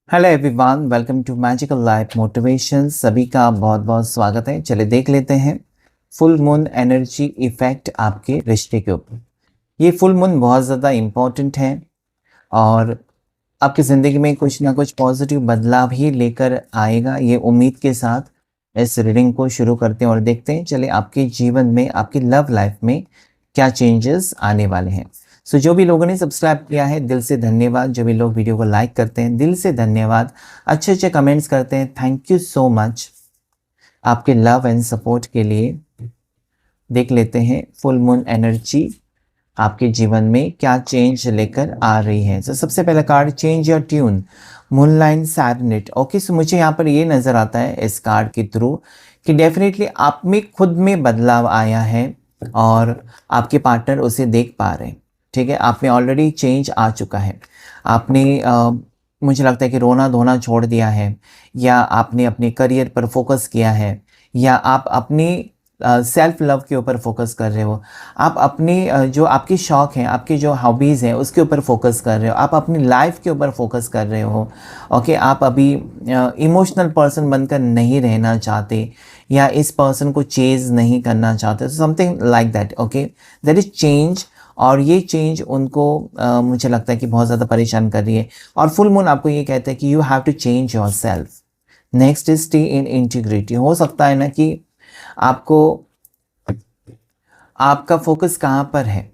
Hello everyone, welcome to magical life motivation. सभी का बहुत बहुत स्वागत है। चलिए देख लेते हैं फुल मून एनर्जी इफेक्ट आपके रिश्ते के ऊपर। ये फुल मून बहुत ज़्यादा इम्पोर्टेंट है और आपकी ज़िंदगी में कुछ ना कुछ पॉजिटिव बदलाव ही लेकर आएगा। ये उम्मीद के साथ इस रीडिंग को शुरू करते हैं और देखते हैं चलिए आपके जीवन में, आपकी लव लाइफ में क्या चेंजेस आने वाले हैं। सो जो भी लोगों ने सब्सक्राइब किया है दिल से धन्यवाद। जो भी लोग वीडियो को लाइक करते हैं दिल से धन्यवाद। अच्छे अच्छे कमेंट्स करते हैं, थैंक यू सो मच आपके लव एंड सपोर्ट के लिए। देख लेते हैं फुल मून एनर्जी आपके जीवन में क्या चेंज लेकर आ रही है। तो सबसे पहला कार्ड, चेंज योर ट्यून, मूनलाइन सैडनेट। ओके, सो मुझे यहाँ पर ये नज़र आता है इस कार्ड के थ्रू कि डेफिनेटली आप में खुद में बदलाव आया है और आपके पार्टनर उसे देख पा रहे हैं। ठीक है, आप में ऑलरेडी चेंज आ चुका है। आपने मुझे लगता है कि रोना धोना छोड़ दिया है, या आपने अपने करियर पर फोकस किया है, या आप अपनी सेल्फ लव के ऊपर फोकस कर रहे हो। आप अपनी जो आपकी शौक हैं, आपकी जो हॉबीज़ हैं उसके ऊपर फोकस कर रहे हो। आप अपनी लाइफ के ऊपर फोकस कर रहे हो। ओके, आप अभी इमोशनल पर्सन बनकर नहीं रहना चाहते, या इस पर्सन को चेज नहीं करना चाहते, something like that. Okay, that is change. और ये चेंज उनको मुझे लगता है कि बहुत ज़्यादा परेशान कर रही है। और फुल मून आपको ये कहता है कि you have to change yourself. Next is stay in integrity. हो सकता है ना कि आपको, आपका फोकस कहाँ पर है,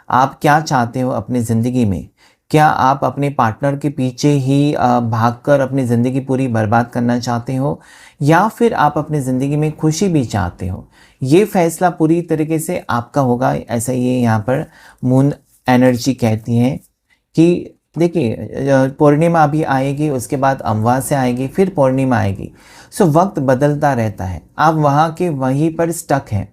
आप क्या चाहते हो अपनी ज़िंदगी में। क्या आप अपने पार्टनर के पीछे ही भागकर अपनी ज़िंदगी पूरी बर्बाद करना चाहते हो, या फिर आप अपनी ज़िंदगी में खुशी भी चाहते हो। ये फैसला पूरी तरीके से आपका होगा, ऐसा ये यहाँ पर मून एनर्जी कहती है। कि देखिए पूर्णिमा अभी आएगी, उसके बाद अमावस्या आएगी, फिर पूर्णिमा आएगी। सो वक्त बदलता रहता है, आप वहाँ के वहीं पर स्टक हैं।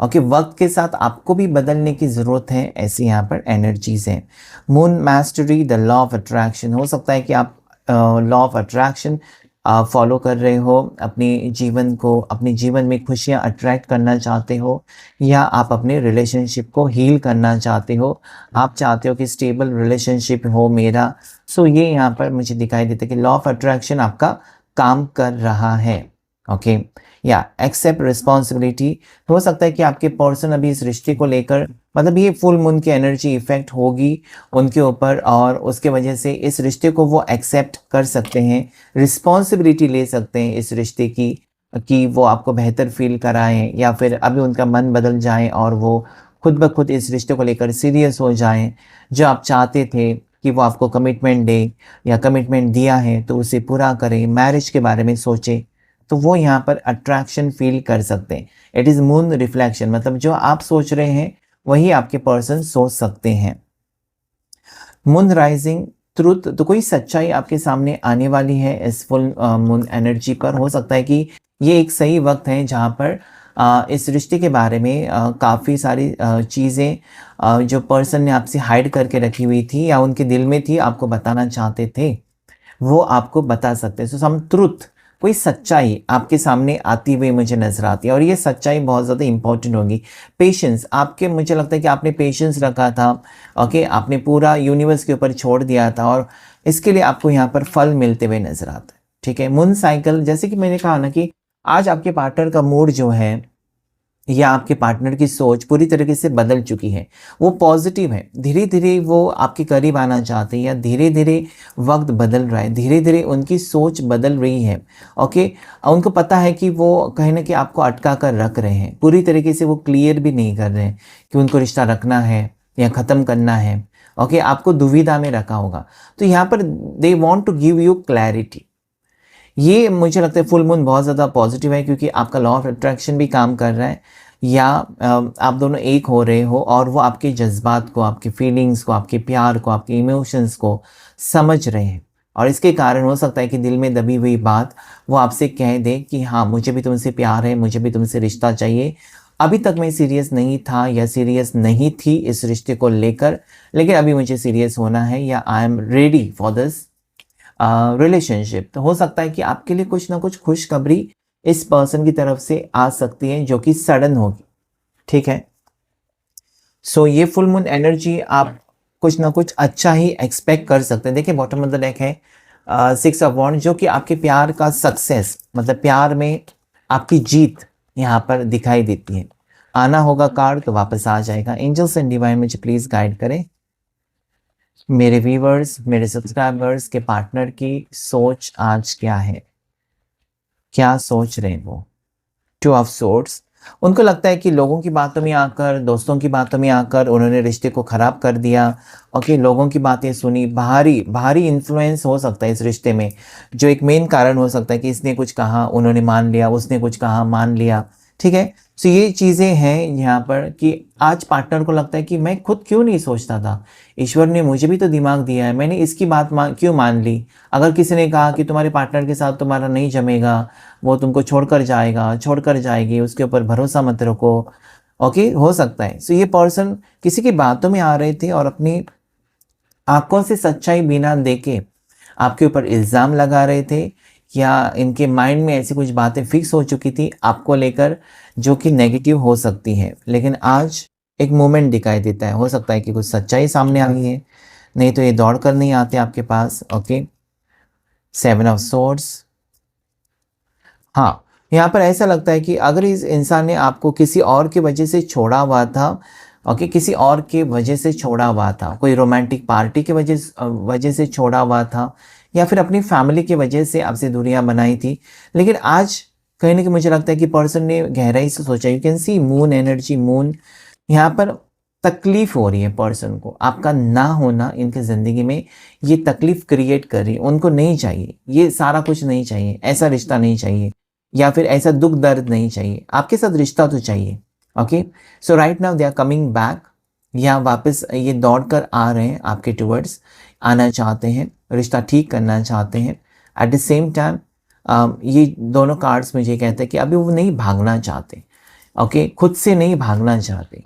ओके, वक्त के साथ आपको भी बदलने की ज़रूरत है, ऐसी यहाँ पर एनर्जीज हैं। Moon mastery the law of attraction. हो सकता है कि आप लॉ ऑफ अट्रैक्शन फॉलो कर रहे हो, अपनी जीवन को, अपने जीवन में खुशियाँ अट्रैक्ट करना चाहते हो, या आप अपने रिलेशनशिप को हील करना चाहते हो। आप चाहते हो कि स्टेबल रिलेशनशिप हो मेरा। सो ये यहाँ पर मुझे दिखाई देता है कि लॉ ऑफ अट्रैक्शन आपका काम कर रहा है। ओके, या एक्सेप्ट रिस्पॉन्सिबिलिटी। हो सकता है कि आपके पर्सन अभी इस रिश्ते को लेकर, मतलब ये फुल मून की एनर्जी इफेक्ट होगी उनके ऊपर, और उसके वजह से इस रिश्ते को वो एक्सेप्ट कर सकते हैं, रिस्पॉन्सिबिलिटी ले सकते हैं इस रिश्ते की, कि वो आपको बेहतर फील कराएं, या फिर अभी उनका मन बदल जाए और वो खुद ब खुद इस रिश्ते को लेकर सीरियस हो जाएं। जो आप चाहते थे कि वो आपको कमिटमेंट दे, या कमिटमेंट दिया है तो उसे पूरा करें, मैरिज के बारे में सोचें, तो वो यहाँ पर अट्रैक्शन फील कर सकते हैं। इट इज़ मून रिफ्लेक्शन, मतलब जो आप सोच रहे हैं वही आपके पर्सन सोच सकते हैं। मून राइजिंग ट्रुथ, तो कोई सच्चाई आपके सामने आने वाली है इस फुल मून एनर्जी पर। हो सकता है कि ये एक सही वक्त है जहाँ पर इस रिश्ते के बारे में काफ़ी सारी चीज़ें जो पर्सन ने आपसे हाइड करके रखी हुई थी, या उनके दिल में थी, आपको बताना चाहते थे, वो आपको बता सकते हैं। सो सम ट्रुथ, कोई सच्चाई आपके सामने आती हुई मुझे नजर आती है, और ये सच्चाई बहुत ज़्यादा इंपॉर्टेंट होगी। पेशेंस, आपके, मुझे लगता है कि आपने पेशेंस रखा था। ओके, आपने पूरा यूनिवर्स के ऊपर छोड़ दिया था, और इसके लिए आपको यहाँ पर फल मिलते हुए नजर आता है। ठीक है, मून साइकिल, जैसे कि मैंने कहा ना कि आज आपके पार्टनर का मूड जो है, या आपके पार्टनर की सोच पूरी तरीके से बदल चुकी है। वो पॉजिटिव है, धीरे धीरे वो आपके करीब आना चाहते हैं, या धीरे धीरे वक्त बदल रहा है, धीरे धीरे उनकी सोच बदल रही है। ओके, उनको पता है कि वो कहीं ना कहीं आपको अटका कर रख रहे हैं, पूरी तरीके से वो क्लियर भी नहीं कर रहे हैं कि उनको रिश्ता रखना है या ख़त्म करना है। ओके, आपको दुविधा में रखा होगा। तो यहाँ पर they want to give you clarity. ये मुझे लगता है फुल मून बहुत ज़्यादा पॉजिटिव है, क्योंकि आपका लॉ ऑफ अट्रैक्शन भी काम कर रहा है, या आप दोनों एक हो रहे हो, और वो आपके जज्बात को, आपके फीलिंग्स को, आपके प्यार को, आपके इमोशंस को समझ रहे हैं। और इसके कारण हो सकता है कि दिल में दबी हुई बात वो आपसे कह दे कि हाँ, मुझे भी तुमसे प्यार है, मुझे भी तुमसे रिश्ता चाहिए। अभी तक मैं सीरियस नहीं था या सीरियस नहीं थी इस रिश्ते को लेकर, लेकिन अभी मुझे सीरियस होना है, या I am ready for this relationship. तो हो सकता है कि आपके लिए कुछ ना कुछ खुशखबरी इस पर्सन की तरफ से आ सकती है, जो कि सडन होगी। ठीक है, सो ये फुल मून एनर्जी आप कुछ ना कुछ अच्छा ही एक्सपेक्ट कर सकते हैं। देखिए बॉटम ऑफ द डेक है सिक्स ऑफ वॉन्ड, जो कि आपके प्यार का सक्सेस, मतलब प्यार में आपकी जीत यहाँ पर दिखाई देती है। आना होगा कार्ड तो वापस आ जाएगा। एंजल्स एंड डिवाइन मुझे प्लीज़ गाइड करें। मेरे व्यूवर्स, मेरे सब्सक्राइबर्स के पार्टनर की सोच आज क्या है, क्या सोच रहे हैं वो। टू ऑफ सोर्ड्स, उनको लगता है कि लोगों की बातों में आकर, दोस्तों की बातों में आकर उन्होंने रिश्ते को ख़राब कर दिया। ओके, लोगों की बातें सुनी, बाहरी इन्फ्लुएंस हो सकता है इस रिश्ते में, जो एक मेन कारण हो सकता है कि इसने कुछ कहा उन्होंने मान लिया, उसने कुछ कहा मान लिया। ठीक है, तो ये चीज़ें हैं यहाँ पर कि आज पार्टनर को लगता है कि मैं खुद क्यों नहीं सोचता था, ईश्वर ने मुझे भी तो दिमाग दिया है, मैंने इसकी बात क्यों मान ली। अगर किसी ने कहा कि तुम्हारे पार्टनर के साथ तुम्हारा नहीं जमेगा, वो तुमको छोड़कर जाएगा, छोड़कर जाएगी, उसके ऊपर भरोसा मत रखो। ओके, हो सकता है। सो ये पर्सन किसी की बातों में आ रहे थे और अपनी आंखों से सच्चाई बिना देखे आपके ऊपर इल्ज़ाम लगा रहे थे, या इनके माइंड में ऐसी कुछ बातें फिक्स हो चुकी थी आपको लेकर जो कि नेगेटिव हो सकती है। लेकिन आज एक मोमेंट दिखाई देता है, हो सकता है कि कुछ सच्चाई सामने आई है, नहीं तो ये दौड़ कर नहीं आते आपके पास। Okay, seven of swords. हाँ, यहाँ पर ऐसा लगता है कि अगर इस इंसान ने आपको किसी और की वजह से छोड़ा हुआ था, ओके, किसी और के वजह से छोड़ा हुआ था, कोई रोमांटिक पार्टी की वजह से छोड़ा हुआ था, या फिर अपनी फैमिली की वजह से आपसे दूरियां बनाई थी। लेकिन आज कहीं ना कहीं मुझे लगता है कि पर्सन ने गहराई से सोचा। You can see moon energy, moon यहाँ पर तकलीफ हो रही है पर्सन को, आपका ना होना इनकी ज़िंदगी में ये तकलीफ क्रिएट कर रही है। उनको नहीं चाहिए ये सारा कुछ, नहीं चाहिए ऐसा रिश्ता, नहीं चाहिए या फिर ऐसा दुख दर्द नहीं चाहिए, आपके साथ रिश्ता तो चाहिए। Okay, so right now they are coming back, या वापस ये दौड़ कर आ रहे हैं आपके टुवर्ड्स, आना चाहते हैं, रिश्ता ठीक करना चाहते हैं। एट द सेम टाइम ये दोनों कार्ड्स मुझे कहते हैं कि अभी वो नहीं भागना चाहते। ओके, खुद से नहीं भागना चाहते,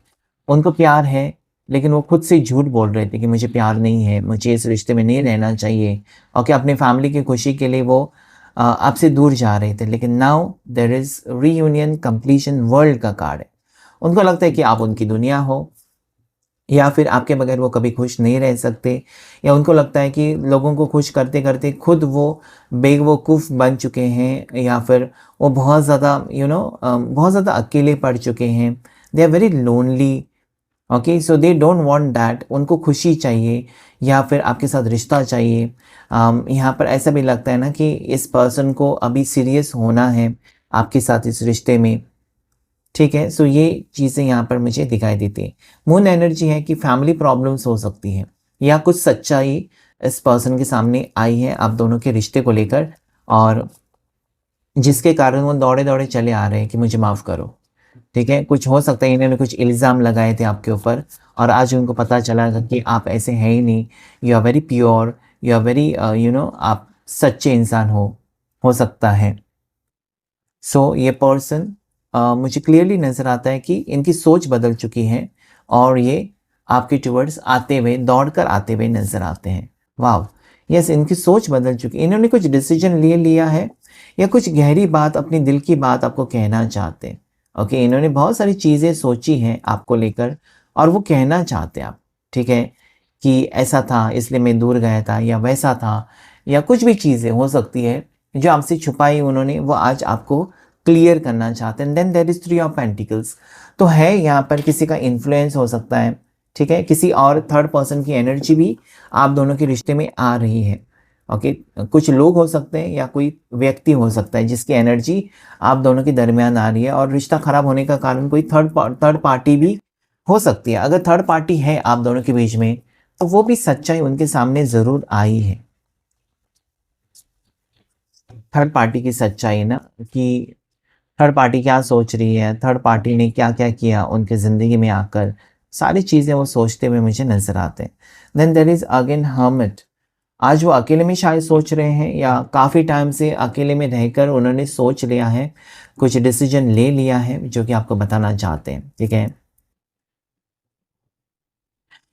उनको प्यार है, लेकिन वो खुद से झूठ बोल रहे थे कि मुझे प्यार नहीं है, मुझे इस रिश्ते में नहीं रहना चाहिए। ओके, अपने फैमिली की खुशी के लिए वो आपसे दूर जा रहे थे। लेकिन now there is reunion, completion, world का कार्ड है। उनको लगता है कि आप उनकी दुनिया हो, या फिर आपके बगैर वो कभी खुश नहीं रह सकते, या उनको लगता है कि लोगों को खुश करते करते खुद वो बेवकूफ़ बन चुके हैं, या फिर वो बहुत ज़्यादा बहुत ज़्यादा अकेले पड़ चुके हैं। They are very lonely. Okay, so they don't want that, उनको खुशी चाहिए या फिर आपके साथ रिश्ता चाहिए। यहाँ पर ऐसा भी लगता है ना कि इस पर्सन को अभी सीरियस होना है आपके साथ इस रिश्ते में। ठीक है, सो ये चीज़ें यहाँ पर मुझे दिखाई देती है। मून एनर्जी है कि फैमिली प्रॉब्लम्स हो सकती हैं, या कुछ सच्चाई इस पर्सन के सामने आई है आप दोनों के रिश्ते को लेकर, और जिसके कारण वो दौड़े दौड़े चले आ रहे हैं कि मुझे माफ़ करो। ठीक है, कुछ हो सकता है इन्होंने कुछ इल्ज़ाम लगाए थे आपके ऊपर, और आज उनको पता चला कि आप ऐसे हैं ही नहीं, you are very pure, you are very आप सच्चे इंसान हो सकता है। सो ये पर्सन मुझे क्लियरली नज़र आता है कि इनकी सोच बदल चुकी है, और ये आपके टुवर्ड्स आते हुए, दौड़कर आते हुए नज़र आते हैं। वाव, यस, इनकी सोच बदल चुकी है, इन्होंने कुछ डिसीजन लिया है, या कुछ गहरी बात, अपनी दिल की बात आपको कहना चाहते हैं। ओके, इन्होंने बहुत सारी चीज़ें सोची हैं आपको लेकर, और वो कहना चाहते हैं आप। ठीक है, कि ऐसा था इसलिए मैं दूर गया था, या वैसा था, या कुछ भी चीज़ें हो सकती है जो आपसे छुपाई उन्होंने, वो आज आपको क्लियर करना चाहते हैं। Then there is three of pentacles, तो है यहाँ पर किसी का इन्फ्लुएंस हो सकता है। ठीक है, किसी और थर्ड पर्सन की एनर्जी भी आप दोनों के रिश्ते में आ रही है। ओके, कुछ लोग हो सकते हैं या कोई व्यक्ति हो सकता है जिसकी एनर्जी आप दोनों के दरमियान आ रही है, और रिश्ता खराब होने का कारण कोई थर्ड पार्टी भी हो सकती है। अगर थर्ड पार्टी है आप दोनों के बीच में, तो वो भी सच्चाई उनके सामने ज़रूर आई है। थर्ड पार्टी की सच्चाई ना, कि थर्ड पार्टी क्या सोच रही है, थर्ड पार्टी ने क्या क्या किया उनके ज़िंदगी में आकर, सारी चीज़ें वो सोचते हुए मुझे नज़र आते हैं। Then there is again hermit, आज वो अकेले में शायद सोच रहे हैं, या काफ़ी टाइम से अकेले में रहकर उन्होंने सोच लिया है, कुछ डिसीजन ले लिया है जो कि आपको बताना चाहते हैं। ठीक है,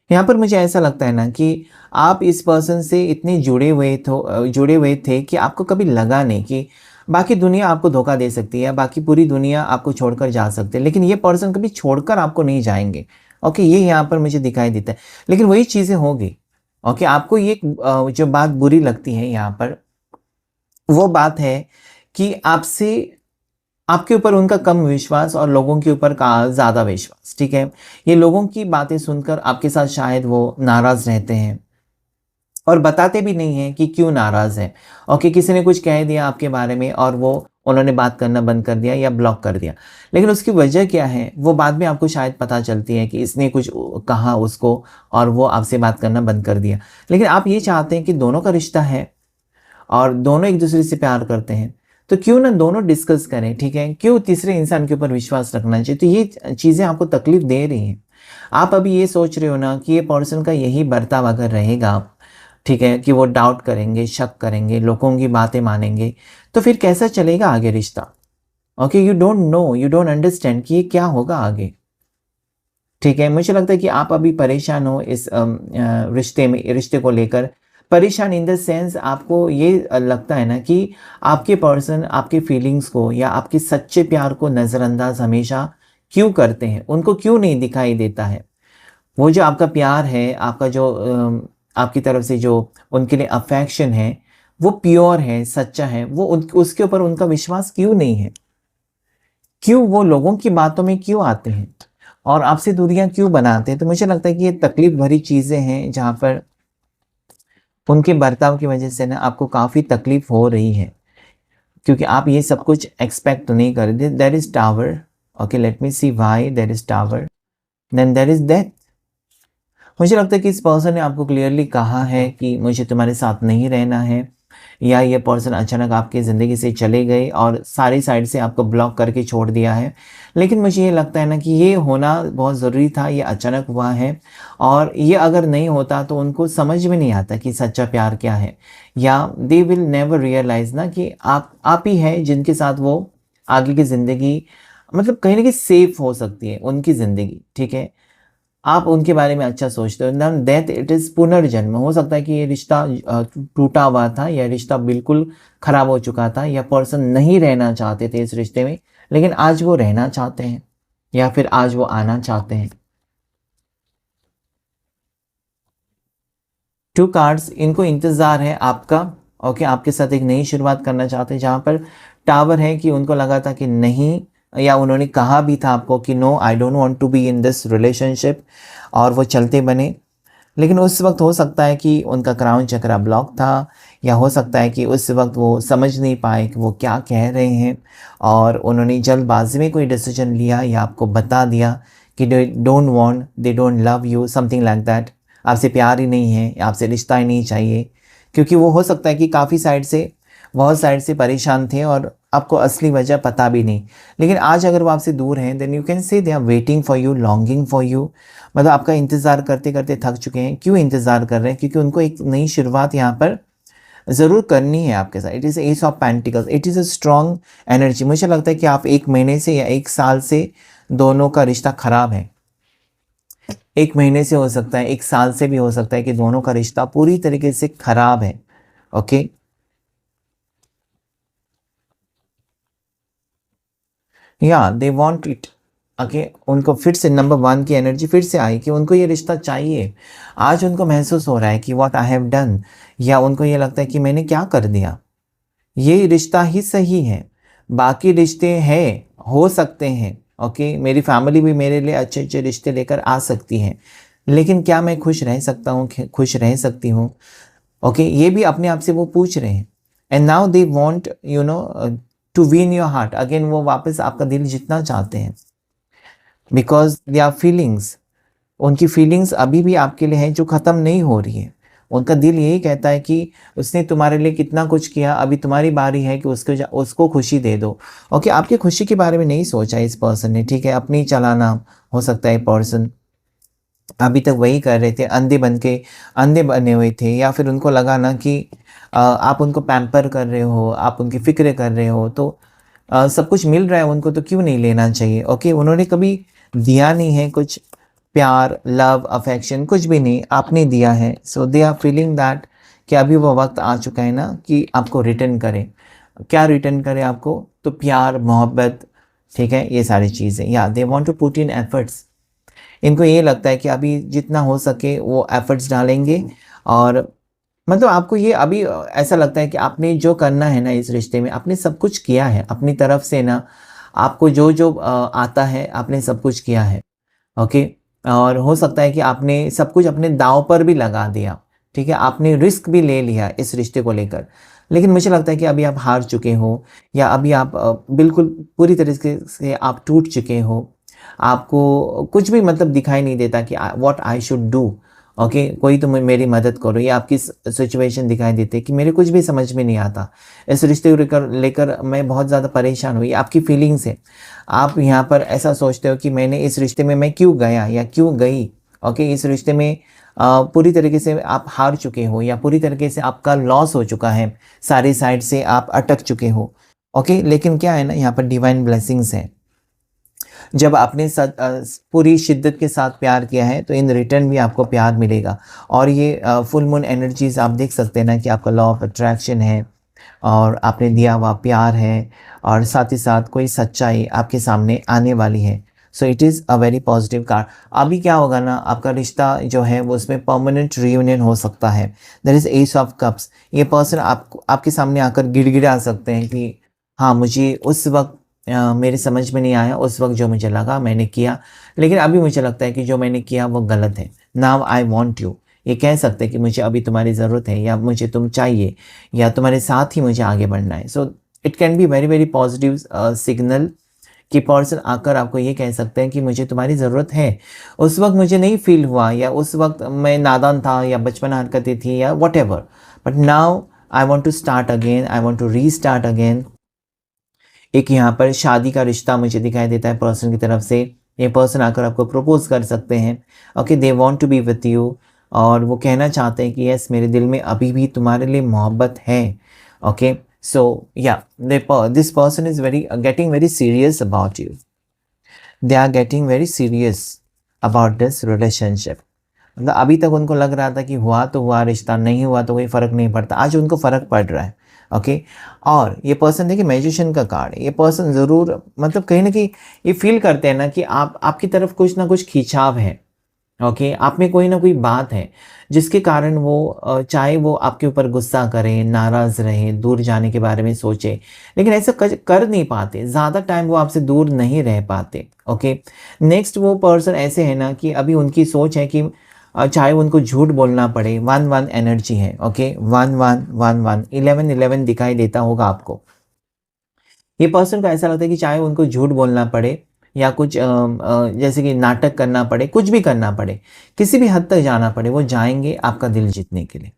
यहाँ पर मुझे ऐसा लगता है ना कि आप इस पर्सन से इतने जुड़े हुए थे कि आपको कभी लगा नहीं कि बाकी दुनिया आपको धोखा दे सकती है, बाकी पूरी दुनिया आपको छोड़कर जा सकती है, लेकिन ये पर्सन कभी छोड़कर आपको नहीं जाएंगे। ओके, ये यहाँ पर मुझे दिखाई देता है। लेकिन वही चीज़ें होगी। ओके, आपको ये जो बात बुरी लगती है यहाँ पर, वो बात है कि आपके ऊपर उनका कम विश्वास और लोगों के ऊपर का ज़्यादा विश्वास, ठीक है? ये लोगों की बातें सुनकर आपके साथ शायद वो नाराज़ रहते हैं और बताते भी नहीं हैं कि क्यों नाराज़ हैं। ओके, किसी ने कुछ कह दिया आपके बारे में और उन्होंने बात करना बंद कर दिया या ब्लॉक कर दिया। लेकिन उसकी वजह क्या है, वो बाद में आपको शायद पता चलती है कि इसने कुछ कहा उसको और वो आपसे बात करना बंद कर दिया। लेकिन आप ये चाहते हैं कि दोनों का रिश्ता है और दोनों एक-दूसरे से प्यार करते हैं, तो क्यों ना दोनों डिस्कस करें, ठीक है? क्यों तीसरे इंसान के ऊपर विश्वास रखना चाहिए? तो ये चीज़ें आपको तकलीफ़ दे रही हैं। आप अभी ये सोच रहे हो ना कि ये पर्सन का यही बर्ताव अगर रहेगा, ठीक है, कि वो डाउट करेंगे, शक करेंगे, लोगों की बातें मानेंगे, तो फिर कैसा चलेगा आगे रिश्ता? Okay, you don't know, you don't understand कि ये क्या होगा आगे, ठीक है? मुझे लगता है कि आप अभी परेशान हो इस रिश्ते को लेकर। परेशान इन द सेंस आपको ये लगता है ना कि आपके पर्सन आपके फीलिंग्स को या आपके सच्चे प्यार को नज़रअंदाज हमेशा क्यों करते हैं? उनको क्यों नहीं दिखाई देता है? वो जो आपका प्यार है, आपका जो आपकी तरफ से जो उनके लिए अफेक्शन है, वो प्योर है, सच्चा है, वो उसके ऊपर उनका विश्वास क्यों नहीं है? क्यों वो लोगों की बातों में क्यों आते हैं? और आपसे दूरियाँ क्यों बनाते हैं? तो मुझे लगता है कि ये तकलीफ़ भरी चीज़ें हैं, जहाँ पर उनके बर्ताव की वजह से ना आपको काफ़ी तकलीफ़ हो रही है, क्योंकि आप ये सब कुछ एक्सपेक्ट तो नहीं कर रहे थे। There is tower, okay, let me see why there is tower, then there is death. मुझे लगता है कि इस पर्सन ने आपको क्लियरली कहा है कि मुझे तुम्हारे साथ नहीं रहना है, या ये पर्सन अचानक आपकी ज़िंदगी से चले गए और सारी साइड से आपको ब्लॉक करके छोड़ दिया है। लेकिन मुझे ये लगता है ना कि ये होना बहुत ज़रूरी था, ये अचानक हुआ है और ये अगर नहीं होता तो उनको समझ में नहीं आता कि सच्चा प्यार क्या है, या दे विल नेवर रियलाइज़ ना कि आप ही हैं जिनके साथ वो आगे की ज़िंदगी, मतलब कहीं न कहीं सेफ़ हो सकती है उनकी ज़िंदगी, ठीक है? आप उनके बारे में अच्छा सोचते हो। देन डेथ इट इज़ पुनर्जन्म। हो सकता है कि ये रिश्ता टूटा हुआ था, या रिश्ता बिल्कुल ख़राब हो चुका था, या पर्सन नहीं रहना चाहते थे इस रिश्ते में, लेकिन आज वो रहना चाहते हैं, या फिर आज वो आना चाहते हैं। 2 कार्ड्स, इनको इंतज़ार है आपका, ओके, आपके साथ एक नई शुरुआत करना चाहते हैं, जहाँ पर टावर है कि उनको लगा था कि नहीं, या उन्होंने कहा भी था आपको कि no I don't want to be in this relationship, और वो चलते बने। लेकिन उस वक़्त हो सकता है कि उनका क्राउन चक्रा ब्लॉक था, या हो सकता है कि उस वक़्त वो समझ नहीं पाए कि वो क्या कह रहे हैं, और उन्होंने जल्दबाज़ी में कोई डिसीज़न लिया या आपको बता दिया कि दे don't want, they don't love you, something like that. आपसे प्यार ही नहीं है, आपसे रिश्ता ही नहीं चाहिए। क्योंकि वो हो सकता है कि काफ़ी साइड से, बहुत साइड से परेशान थे और आपको असली वजह पता भी नहीं। लेकिन आज अगर वो आपसे दूर हैं, then you can say they are waiting for you, longing for you. मतलब आपका इंतज़ार करते-करते थक चुके हैं। क्यों इंतज़ार कर रहे हैं? क्योंकि उनको एक नई शुरुआत यहाँ पर ज़रूर करनी है आपके साथ। It is ace of pentacles, it is a strong energy. मुझे लगता है कि आप 1 महीने से या 1 साल से दोनों का रिश्ता ख़राब है। 1 महीने से हो सकता है, 1 साल से भी हो सकता है कि दोनों का रिश्ता पूरी तरीके से ख़राब है। ओके? या दे वांट इट, ओके, उनको फिर से नंबर 1 की एनर्जी फिर से आई कि उनको ये रिश्ता चाहिए। आज उनको महसूस हो रहा है कि व्हाट आई हैव डन, या उनको ये लगता है कि मैंने क्या कर दिया। ये रिश्ता ही सही है, बाकी रिश्ते हैं, हो सकते हैं, ओके, मेरी फैमिली भी मेरे लिए अच्छे-अच्छे रिश्ते लेकर आ सकती है। लेकिन क्या मैं खुश रह सकता हूँ, खुश रह सकती हूँ? ओके, ये भी अपने आप से वो पूछ रहे हैं। And now they want you know to win your heart again, वो वापस आपका दिल जीतना चाहते हैं, बिकॉज़ दे आर फीलिंग्स, उनकी फीलिंग्स अभी भी आपके लिए हैं जो ख़त्म नहीं हो रही है। उनका दिल यही कहता है कि उसने तुम्हारे लिए कितना कुछ किया, अभी तुम्हारी बारी है कि उसको खुशी दे दो। ओके, आपकी खुशी के बारे में नहीं सोचा इस पर्सन ने, ठीक है? अपनी चलाना हो सकता है पर्सन अभी तक वही कर रहे थे, अंधे बने हुए थे, या फिर उनको लगा ना कि आप उनको पैम्पर कर रहे हो, आप उनकी फ़िक्र कर रहे हो, तो सब कुछ मिल रहा है उनको तो क्यों नहीं लेना चाहिए। ओके, उन्होंने कभी दिया नहीं है कुछ प्यार, लव, अफेक्शन, कुछ भी नहीं, आपने दिया है। सो दे आर फीलिंग दैट कि अभी वो वक़्त आ चुका है ना कि आपको रिटर्न करें। क्या रिटर्न करें आपको? तो प्यार, मोहब्बत, ठीक है? ये सारी चीज़ें, या they want to put in efforts. इनको ये लगता है कि अभी जितना हो सके वो एफर्ट्स डालेंगे, और मतलब आपको ये अभी ऐसा लगता है कि आपने जो करना है ना इस रिश्ते में, आपने सब कुछ किया है अपनी तरफ से ना, आपको जो जो आता है आपने सब कुछ किया है। ओके। और हो सकता है कि आपने सब कुछ अपने दांव पर भी लगा दिया, ठीक है, आपने रिस्क भी ले लिया इस रिश्ते को लेकर। लेकिन मुझे लगता है कि अभी आप हार चुके हो, या अभी आप बिल्कुल पूरी तरीके से आप टूट चुके हो। आपको कुछ भी मतलब दिखाई नहीं देता कि what I should do. Okay, कोई तो मेरी मदद करो, ये आपकी सिचुएशन दिखाई देती है कि मेरे कुछ भी समझ में नहीं आता, इस रिश्ते को लेकर लेकर मैं बहुत ज़्यादा परेशान हूँ, ये आपकी फीलिंग्स है। आप यहाँ पर ऐसा सोचते हो कि मैंने इस रिश्ते में मैं क्यों गया या क्यों गई। ओके, इस रिश्ते में पूरी तरीके से आप हार चुके हो, या पूरी तरीके से आपका लॉस हो चुका है, सारी साइड से आप अटक चुके हो। ओके, लेकिन क्या है ना, यहाँ पर डिवाइन ब्लेसिंग्स है। जब आपने पूरी शिद्दत के साथ प्यार किया है तो इन रिटर्न भी आपको प्यार मिलेगा। और ये फुल मून एनर्जीज आप देख सकते हैं ना कि आपका लॉ ऑफ अट्रैक्शन है, और आपने दिया हुआ प्यार है, और साथ ही साथ कोई सच्चाई आपके सामने आने वाली है। So it is a very positive card. अभी क्या होगा ना, आपका रिश्ता जो है वो उसमें परमानेंट रियूनियन हो सकता है। There is ace of cups. ये पर्सन आपके सामने आकर गिड़गिड़ा सकते हैं कि हाँ, मुझे उस वक्त मेरे समझ में नहीं आया, उस वक्त जो मुझे लगा मैंने किया, लेकिन अभी मुझे लगता है कि जो मैंने किया वो गलत है। Now I want you. ये कह सकते हैं कि मुझे अभी तुम्हारी ज़रूरत है, या मुझे तुम चाहिए, या तुम्हारे साथ ही मुझे आगे बढ़ना है। So it can be very very positive signal कि पर्सन आकर आपको ये कह सकते हैं कि मुझे तुम्हारी ज़रूरत है। उस वक्त मुझे नहीं फील हुआ, या उस वक्त मैं नादान था, या बचपन हरकतें थी, या whatever, but now I want to start again, I want to restart again. एक यहाँ पर शादी का रिश्ता मुझे दिखाई देता है पर्सन की तरफ से। ये पर्सन आकर आपको प्रपोज कर सकते हैं। Okay, they want to be with you, और वो कहना चाहते हैं कि यस, मेरे दिल में अभी भी तुम्हारे लिए मोहब्बत है। Okay, so yeah this person is very getting very serious about you. They are getting very serious about this relationship. मतलब अभी तक उनको लग रहा था कि हुआ तो हुआ रिश्ता, नहीं हुआ तो कोई फ़र्क नहीं पड़ता, आज उनको फ़र्क पड़ रहा है। ओके, और ये पर्सन देखिए मैजिशियन का कार्ड है। ये पर्सन ज़रूर मतलब कहीं ना कहीं ये फील करते हैं ना कि आपकी तरफ कुछ ना कुछ खिंचाव है। ओके, आप में कोई ना कोई बात है जिसके कारण वो चाहे वो आपके ऊपर गुस्सा करें, नाराज़ रहें, दूर जाने के बारे में सोचें, लेकिन ऐसा कर नहीं पाते, ज़्यादा टाइम वो आपसे दूर नहीं रह पाते। ओके, नेक्स्ट वो पर्सन ऐसे है ना कि अभी उनकी सोच है कि चाहे उनको झूठ बोलना पड़े। 1-1 एनर्जी है। ओके, 1-1-1-1 11-11 दिखाई देता होगा आपको। ये पर्सन को ऐसा लगता है कि चाहे उनको झूठ बोलना पड़े, या कुछ जैसे कि नाटक करना पड़े, कुछ भी करना पड़े, किसी भी हद तक जाना पड़े, वो जाएंगे आपका दिल जीतने के लिए।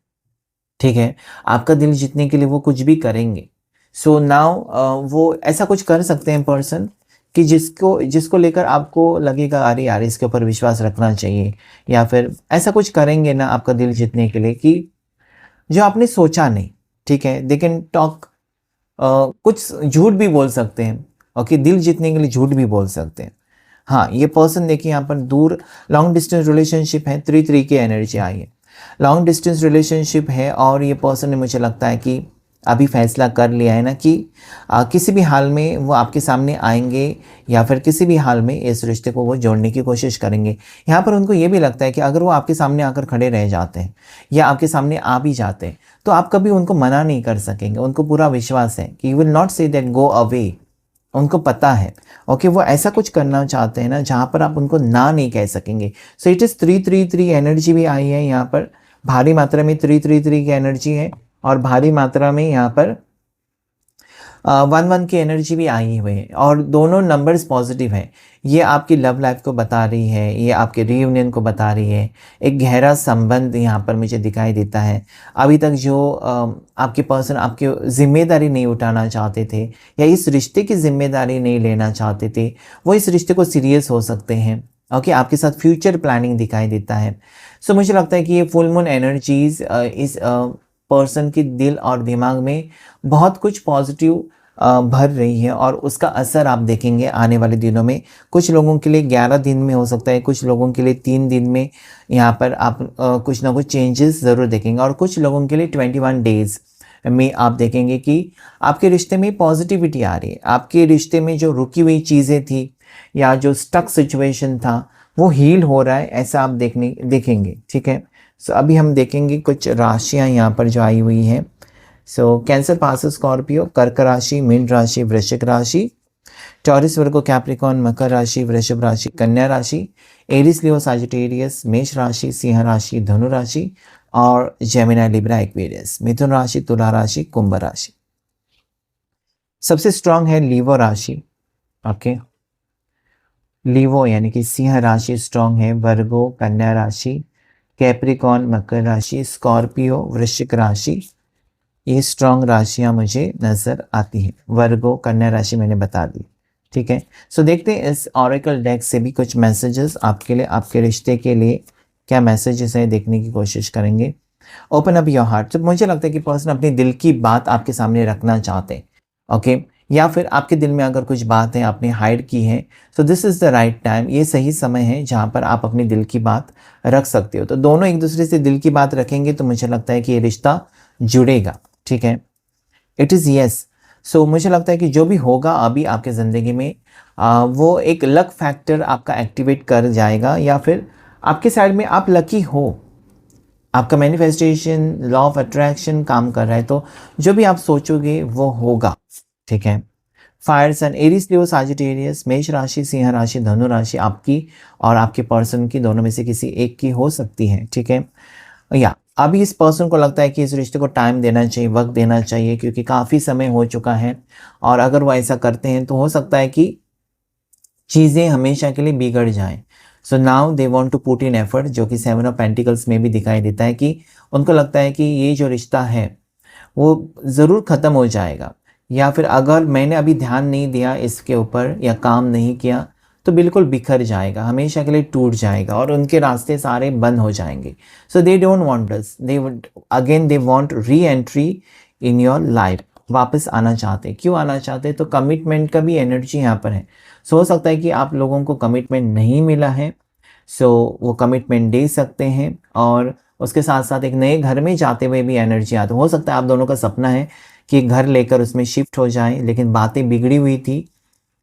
ठीक है, आपका दिल जीतने के लिए वो कुछ भी करेंगे। सो नाउ वो ऐसा कुछ कर सकते हैं पर्सन कि जिसको जिसको लेकर आपको लगेगा अरे यार इसके ऊपर विश्वास रखना चाहिए, या फिर ऐसा कुछ करेंगे ना आपका दिल जीतने के लिए कि जो आपने सोचा नहीं। ठीक है, दे कैन टॉक, कुछ झूठ भी बोल सकते हैं। ओके, दिल जीतने के लिए झूठ भी बोल सकते हैं। हाँ, ये पर्सन देखिए यहाँ पर दूर लॉन्ग डिस्टेंस रिलेशनशिप है, 3-3 की एनर्जी आई है। लॉन्ग डिस्टेंस रिलेशनशिप है, और ये पर्सन ने मुझे लगता है कि अभी फैसला कर लिया है ना कि किसी भी हाल में वो आपके सामने आएंगे, या फिर किसी भी हाल में इस रिश्ते को वो जोड़ने की कोशिश करेंगे। यहाँ पर उनको ये भी लगता है कि अगर वो आपके सामने आकर खड़े रह जाते हैं, या आपके सामने आ भी जाते हैं, तो आप कभी उनको मना नहीं कर सकेंगे। उनको पूरा विश्वास है कि you will not say that go away. उनको पता है। ओके, वो ऐसा कुछ करना चाहते हैं ना जहाँ पर आप उनको ना नहीं कह सकेंगे। सो इट इज़ 3-3-3 एनर्जी भी आई है यहाँ पर। भारी मात्रा में 3-3-3 की एनर्जी है, और भारी मात्रा में यहाँ पर 1-1 की एनर्जी भी आई हुई है, और दोनों नंबर्स पॉजिटिव हैं। ये आपकी लव लाइफ को बता रही है, ये आपके रीयूनियन को बता रही है। एक गहरा संबंध यहाँ पर मुझे दिखाई देता है। अभी तक जो आपके पर्सन आपकी जिम्मेदारी नहीं उठाना चाहते थे, या इस रिश्ते की जिम्मेदारी नहीं लेना चाहते थे, वो इस रिश्ते को सीरियस हो सकते हैं। ओके, आपके साथ फ्यूचर प्लानिंग दिखाई देता है। सो मुझे लगता है कि ये फुल मून एनर्जीज इस पर्सन के दिल और दिमाग में बहुत कुछ पॉजिटिव भर रही है, और उसका असर आप देखेंगे आने वाले दिनों में। कुछ लोगों के लिए 11 दिन में हो सकता है, कुछ लोगों के लिए 3 दिन में यहाँ पर आप कुछ ना कुछ चेंजेस ज़रूर देखेंगे, और कुछ लोगों के लिए 21 डेज़ में आप देखेंगे कि आपके रिश्ते में पॉजिटिविटी आ रही है। आपके रिश्ते में जो रुकी हुई चीज़ें थी, या जो स्टक सिचुएशन था, वो हील हो रहा है, ऐसा आप देखेंगे। ठीक है, सो अभी हम देखेंगे कुछ राशियां यहाँ पर जो आई हुई हैं। सो कैंसर पास स्कॉर्पियो, कर्क राशि, मीन राशि, वृश्चिक राशि, टॉरस वर्गो कैप्रिकॉन, मकर राशि, वृषभ राशि, कन्या राशि, एरिस लियो साजिटेरियस, मेष राशि, सिंह राशि, धनु राशि और जेमिनी लिब्रा एक्वेरियस, मिथुन राशि, तुला राशि, कुंभ राशि। सबसे स्ट्रांग है लीवो राशि। ओके, लीवो यानी कि सिंह राशि स्ट्रांग है, वर्गो कन्या राशि, कैप्रिकॉन मकर राशि, स्कॉर्पियो वृश्चिक राशि, ये स्ट्रांग राशियां मुझे नजर आती हैं। वर्गो कन्या राशि मैंने बता दी, ठीक है। सो देखते हैं इस ऑरेकल डेक से भी कुछ मैसेजेस आपके लिए, आपके रिश्ते के लिए क्या मैसेजेस हैं, देखने की कोशिश करेंगे। Open up your heart. तो मुझे लगता है कि पर्सन अपने दिल की बात आपके सामने रखना चाहते हैं। ओके, या फिर आपके दिल में अगर कुछ बात है आपने हाइड की है, so this is the right time, ये सही समय है जहाँ पर आप अपने दिल की बात रख सकते हो। तो दोनों एक दूसरे से दिल की बात रखेंगे तो मुझे लगता है कि ये रिश्ता जुड़ेगा, ठीक है। It is yes. सो मुझे लगता है कि जो भी होगा अभी आपके ज़िंदगी में वो एक लक फैक्टर आपका एक्टिवेट कर जाएगा, या फिर आपके साइड में आप लकी हो, आपका मैनिफेस्टेशन, लॉ ऑफ अट्रैक्शन काम कर रहा है, तो जो भी आप सोचोगे वो होगा, ठीक है। फायर सन, एरीज लियो साजिटेरियस, मेष राशि, सिंह राशि, धनु राशि आपकी और आपके पर्सन की, दोनों में से किसी एक की हो सकती है, ठीक है। या अभी इस पर्सन को लगता है कि इस रिश्ते को टाइम देना चाहिए, वक्त देना चाहिए, क्योंकि काफ़ी समय हो चुका है, और अगर वो ऐसा करते हैं तो हो सकता है कि चीज़ें हमेशा के लिए बिगड़ जाएं। So now they want to put in effort, जो कि 7 ऑफ पेंटिकल्स में भी दिखाई देता है कि उनको लगता है कि ये जो रिश्ता है वो ज़रूर ख़त्म हो जाएगा, या फिर अगर मैंने अभी ध्यान नहीं दिया इसके ऊपर या काम नहीं किया तो बिल्कुल बिखर जाएगा, हमेशा के लिए टूट जाएगा और उनके रास्ते सारे बंद हो जाएंगे। So they don't want this, they want reentry in your life, वापस आना चाहते। क्यों आना चाहते? तो कमिटमेंट का भी एनर्जी यहाँ पर है। सो हो सकता है कि आप लोगों को कमिटमेंट नहीं मिला है, सो वो कमिटमेंट दे सकते हैं, और उसके साथ साथ एक नए घर में जाते हुए भी एनर्जी आती है। हो सकता है आप दोनों का सपना है कि घर लेकर उसमें शिफ्ट हो जाएं, लेकिन बातें बिगड़ी हुई थी,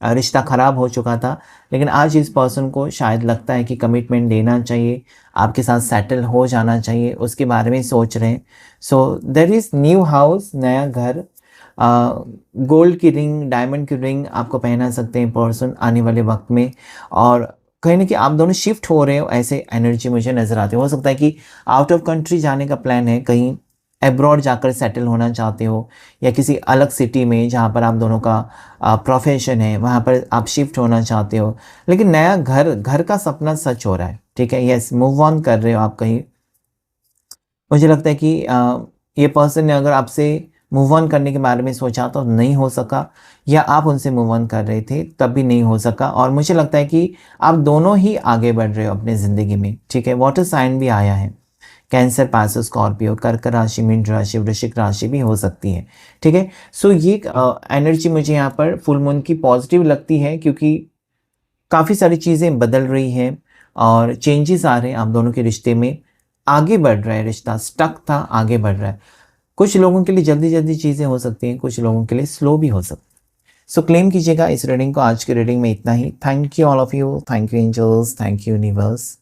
रिश्ता ख़राब हो चुका था, लेकिन आज इस पर्सन को शायद लगता है कि कमिटमेंट देना चाहिए, आपके साथ सेटल हो जाना चाहिए, उसके बारे में सोच रहे हैं। So there is new house, नया घर, गोल्ड की रिंग, डायमंड की रिंग आपको पहना सकते हैं पर्सन आने वाले वक्त में, और कहीं ना कहीं आप दोनों शिफ्ट हो रहे हो, ऐसे एनर्जी मुझे नज़र आती है। हो सकता है कि आउट ऑफ कंट्री जाने का प्लान है, कहीं एब्रॉड जाकर सेटल होना चाहते हो, या किसी अलग सिटी में जहाँ पर आप दोनों का प्रोफेशन है वहाँ पर आप शिफ्ट होना चाहते हो, लेकिन नया घर का सपना सच हो रहा है, ठीक है। यस, मूव ऑन कर रहे हो आप कहीं। मुझे लगता है कि ये पर्सन ने अगर आपसे मूव ऑन करने के बारे में सोचा तो नहीं हो सका, या आप उनसे मूव ऑन कर रहे थे तब भी नहीं हो सका, और मुझे लगता है कि आप दोनों ही आगे बढ़ रहे हो अपने ज़िंदगी में, ठीक है। वाटर साइन भी आया है, कैंसर, पास स्कॉर्पियो, कर्क राशि, मीन राशि, वृश्चिक राशि भी हो सकती है, ठीक है। सो ये एनर्जी मुझे यहाँ पर फुल मून की पॉजिटिव लगती है, क्योंकि काफ़ी सारी चीज़ें बदल रही हैं और चेंजेस आ रहे हैं आप दोनों के रिश्ते में, आगे बढ़ रहा है रिश्ता, स्टक था आगे बढ़ रहा है। कुछ लोगों के लिए जल्दी जल्दी चीज़ें हो सकती हैं, कुछ लोगों के लिए स्लो भी हो सकती है। सो क्लेम कीजिएगा इस रीडिंग को। आज की रीडिंग में इतना ही। Thank you all of you, thank you angels, thank you universe.